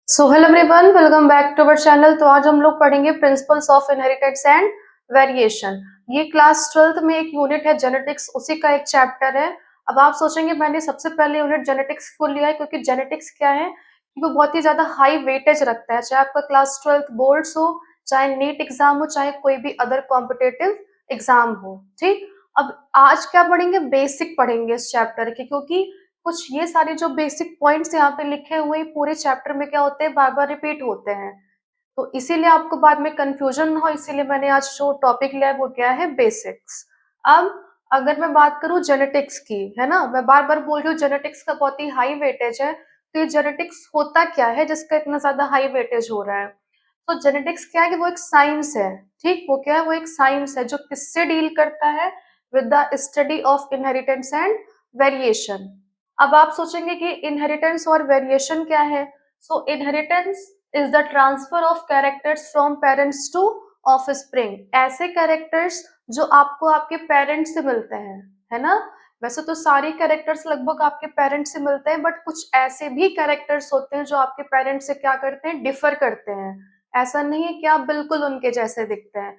So hello everyone, welcome back to our channel. तो आज हम लोग पढ़ेंगे principles of inheritance and variation. ये क्लास 12th में एक यूनिट है जेनेटिक्स, उसी का एक चैप्टर है। अब आप सोचेंगे मैंने सबसे पहले यूनिट जेनेटिक्स को लिया है क्योंकि जेनेटिक्स क्या है कि वो बहुत ही ज्यादा हाई वेटेज रखता है, चाहे आपका क्लास 12th बोर्ड्स हो, चाहे नीट एग्जाम हो, चाहे कोई भी अदर कॉम्पिटेटिव एग्जाम हो। ठीक, अब आज क्या पढ़ेंगे, बेसिक पढ़ेंगे इस चैप्टर के, क्योंकि कुछ ये सारे जो बेसिक पॉइंट्स यहाँ पे लिखे हुए हैं पूरे चैप्टर में क्या होते हैं, बार बार रिपीट होते हैं। तो इसीलिए आपको बाद में कंफ्यूजन ना हो, इसीलिए मैंने आज जो टॉपिक लिया है वो क्या है, बेसिक्स। अब अगर मैं बात करूं जेनेटिक्स की, है ना, मैं बार बार बोल रही हूँ जेनेटिक्स का बहुत ही हाई वेटेज है। तो ये जेनेटिक्स होता क्या है जिसका इतना ज्यादा हाई वेटेज हो रहा है? तो जेनेटिक्स क्या है कि वो एक साइंस है। ठीक, वो क्या है, वो एक साइंस है जो किससे डील करता है, with the study of inheritance and variation. अब आप सोचेंगे कि इनहेरिटेंस और वेरिएशन क्या है। So inheritance is the transfer of characters from parents to offspring. ऐसे कैरेक्टर्स जो आपको आपके पेरेंट्स से मिलते हैं, है ना। वैसे तो सारे कैरेक्टर्स लगभग आपके पेरेंट्स से मिलते हैं, बट कुछ ऐसे भी कैरेक्टर्स होते हैं जो आपके पेरेंट्स से क्या करते हैं, डिफर करते हैं। ऐसा नहीं है कि आप बिल्कुल उनके जैसे दिखते हैं।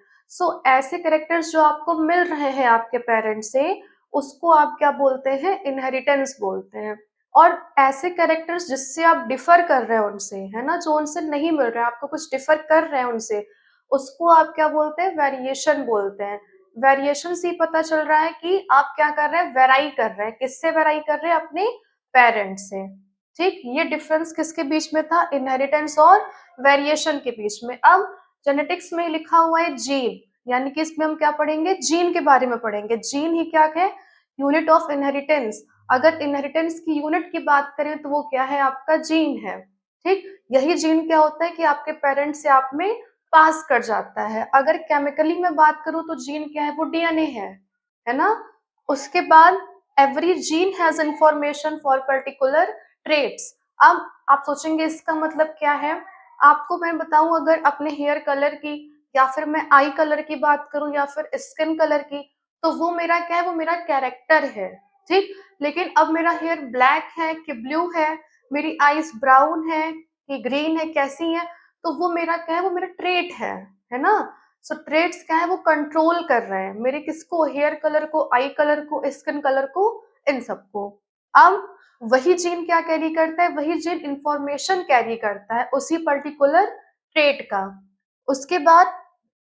ऐसे कैरेक्टर्स जो आपको मिल रहे हैं आपके पेरेंट्स से, उसको आप क्या बोलते हैं, इनहेरिटेंस बोलते हैं। और ऐसे कैरेक्टर्स जिससे आप डिफर कर रहे हैं उनसे, है ना, जो उनसे नहीं मिल रहा है, आपको कुछ डिफर कर रहे हैं उनसे, उसको आप क्या बोलते हैं, वेरिएशन बोलते हैं। वेरिएशन से ही पता चल रहा है कि आप क्या कर रहे हैं, वेराई कर रहे हैं। किससे वेराई कर रहे हैं, अपने पेरेंट्स से। ठीक, ये डिफरेंस किसके बीच में था, इनहेरिटेंस और वेरिएशन के बीच में। अब जेनेटिक्स में लिखा हुआ है जीन, यानी कि इसमें हम क्या पढ़ेंगे, जीन के बारे में पढ़ेंगे। जीन ही क्या है, यूनिट ऑफ इनहेरिटेंस। अगर इनहेरिटेंस की यूनिट की बात करें तो वो क्या है, आपका जीन है। ठीक, यही जीन क्या होता है कि आपके पेरेंट्स से आप में पास कर जाता है। अगर केमिकली में बात करूं तो जीन क्या है, वो डीएनए है ना। उसके बाद every gene has information for particular traits. अब आप सोचेंगे इसका मतलब क्या है। आपको मैं बताऊं, अगर अपने हेयर कलर की या फिर मैं आई कलर की बात करूं या फिर स्किन कलर की, तो वो मेरा क्या है, वो मेरा कैरेक्टर है। ठीक, लेकिन अब मेरा हेयर ब्लैक है कि ब्लू है, मेरी आईज ब्राउन है कि ग्रीन है, कैसी है, तो वो मेरा क्या है, वो मेरा ट्रेट है ना। ट्रेट्स क्या है, वो कंट्रोल कर रहे हैं मेरे किसको, हेयर कलर को, आई कलर को, स्किन कलर को, इन सबको। अब वही जीन क्या कैरी करता है, वही जीन इंफॉर्मेशन कैरी करता है उसी पर्टिकुलर ट्रेट का। उसके बाद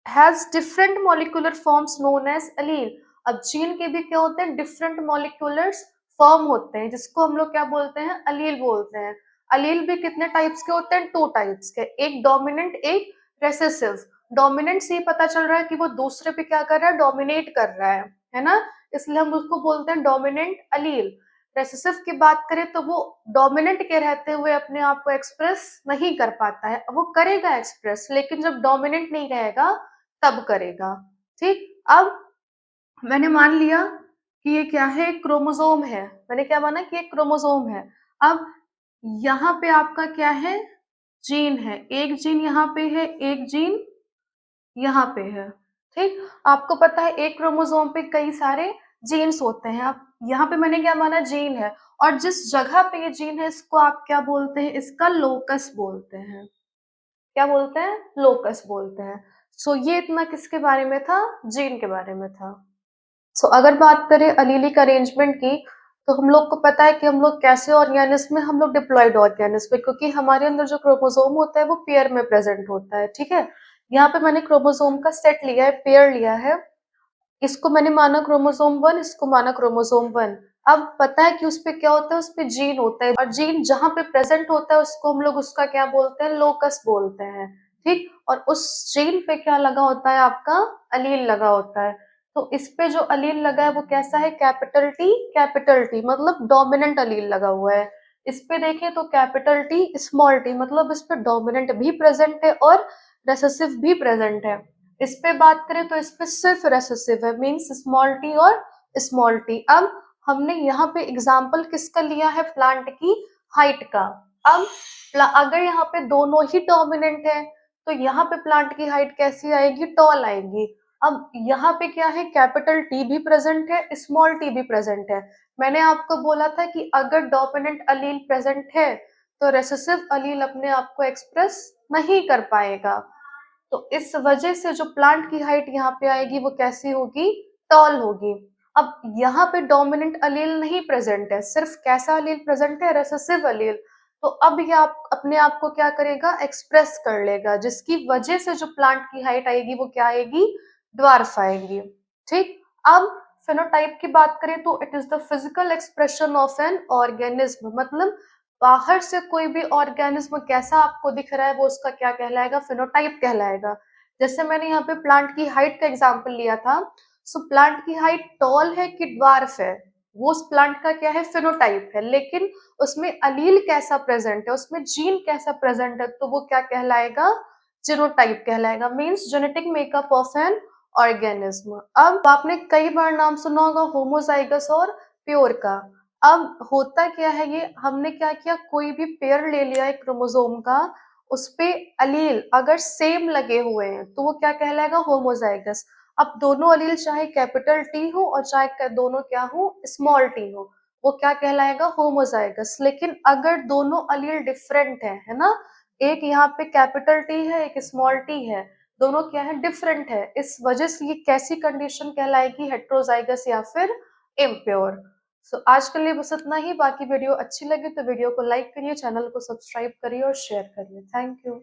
has different molecular forms known as allele. अब जीन के भी क्या होते हैं, डिफरेंट मॉलिक्यूलर फॉर्म होते हैं, जिसको हम लोग क्या बोलते हैं, अलील बोलते हैं। अलील भी कितने टाइप्स के होते हैं, टू टाइप्स के, एक डोमिनेंट, एक रेसेसिव। डोमिनेंट से ही पता चल रहा है कि वो दूसरे पे क्या कर रहा है, डोमिनेट कर रहा है ना, इसलिए हम उसको बोलते हैं डोमिनेंट अलील। रेसेसिव की बात करें तो वो डोमिनेंट के रहते हुए अपने आप को एक्सप्रेस नहीं कर पाता है, वो करेगा एक्सप्रेस, लेकिन जब डोमिनेंट नहीं रहेगा तब करेगा। ठीक, अब मैंने मान लिया कि ये क्या है, क्रोमोसोम है। मैंने क्या माना कि एक क्रोमोसोम है। अब यहाँ पे आपका क्या है, जीन है। एक जीन यहाँ पे है, एक जीन यहाँ पे है। ठीक, आपको पता है एक क्रोमोसोम पे कई सारे जीन्स होते हैं। अब यहाँ पे मैंने क्या माना, जीन है, और जिस जगह पे ये जीन है इसको आप क्या बोलते हैं, इसका लोकस बोलते हैं। क्या बोलते हैं, लोकस बोलते हैं। ये इतना किसके बारे में था, जीन के बारे में था। अगर बात करें अलीलिक अरेंजमेंट की, तो हम लोग को पता है कि हम लोग कैसे ऑर्गेनिज्म में, हम लोग डिप्लॉयड ऑर्गेनिज्म में, क्योंकि हमारे अंदर जो क्रोमोसोम होता है वो पेयर में प्रेजेंट होता है। ठीक है, यहाँ पे मैंने क्रोमोसोम का सेट लिया है, पेयर लिया है। इसको मैंने माना क्रोमोसोम 1, इसको माना क्रोमोसोम 1। अब पता है कि उस पे क्या होता है, उस पे जीन होता है, और जीन जहां पे प्रेजेंट होता है उसको हम लोग उसका क्या बोलते हैं, लोकस बोलते हैं। ठीक, और उस जीन पे क्या लगा होता है, आपका अलील लगा होता है। तो इस पे जो अलील लगा है वो कैसा है, कैपिटल टी मतलब डोमिनेंट अलील लगा हुआ है। इस पे देखें तो कैपिटल टी स्मॉल टी, मतलब इस पे डोमिनेंट भी प्रेजेंट है और रेसेसिव भी प्रेजेंट है। इस पे बात करें तो इस पे सिर्फ रेसेसिव है, मींस स्मॉल टी और स्मॉल टी। अब हमने यहाँ पे एग्जाम्पल किसका लिया है, प्लांट की हाइट का। अब अगर यहाँ पे दोनों ही डोमिनेंट है तो यहाँ पे प्लांट की हाइट कैसी आएगी, टॉल आएगी। अब यहाँ पे क्या है, कैपिटल टी भी प्रेजेंट है, स्मॉल टी भी प्रेजेंट है। मैंने आपको बोला था कि अगर डोमिनेंट अलील प्रेजेंट है तो रेसेसिव अलील अपने आप को एक्सप्रेस नहीं कर पाएगा। तो इस वजह से जो प्लांट की हाइट यहाँ पे आएगी वो कैसी होगी? टॉल होगी। अब यहाँ पे डोमिनेंट अलील नहीं प्रेजेंट है, सिर्फ कैसा अलील प्रेजेंट है? रेसेसिव अलील। तो अब ये आप अपने आप को क्या करेगा? एक्सप्रेस कर लेगा, जिसकी वजह से जो प्लांट की हाइट आएगी वो क्या आएगी? ड्वार्फ आएगी। ठीक। अब फेनोटाइप की बात करें तो it is the physical expression of an organism, मतलब बाहर से कोई भी ऑर्गेनिज्म कैसा आपको दिख रहा है वो उसका क्या कहलाएगा? फेनोटाइप कहलाएगा। जैसे मैंने यहाँ पे प्लांट की हाइट का एग्जांपल लिया था, सो प्लांट की हाइट टॉल है कि ड्वार्फ है, वो उस प्लांट का क्या है? फेनोटाइप है। लेकिन उसमें अलील कैसा प्रेजेंट है, उसमें जीन कैसा प्रेजेंट है, तो वो क्या कहलाएगा? जीनोटाइप कहलाएगा। Means genetic makeup of an organism. अब आपने कई बार नाम सुना होगा होमोजाइगस और प्योर का। अब होता क्या है, ये हमने क्या किया, कोई भी पेयर ले लिया एक क्रोमोसोम का, उसपे अलील अगर सेम लगे हुए हैं तो वो क्या कहलाएगा? होमोजाइगस। अब दोनों अलील चाहे कैपिटल टी हो और चाहे दोनों क्या हो? स्मॉल टी हो, वो क्या कहलाएगा? होमोजाइगस। लेकिन अगर दोनों अलील डिफरेंट है ना, एक यहाँ पे कैपिटल टी है, एक स्मॉल टी है, दोनों क्या है? डिफरेंट है। इस वजह से ये कैसी कंडीशन कहलाएगी? हेट्रोजाइगस या फिर इम्प्योर। सो आज के लिए बस इतना ही। बाकी वीडियो अच्छी लगे तो वीडियो को लाइक करिए, चैनल को सब्सक्राइब करिए और शेयर करिए। Thank you.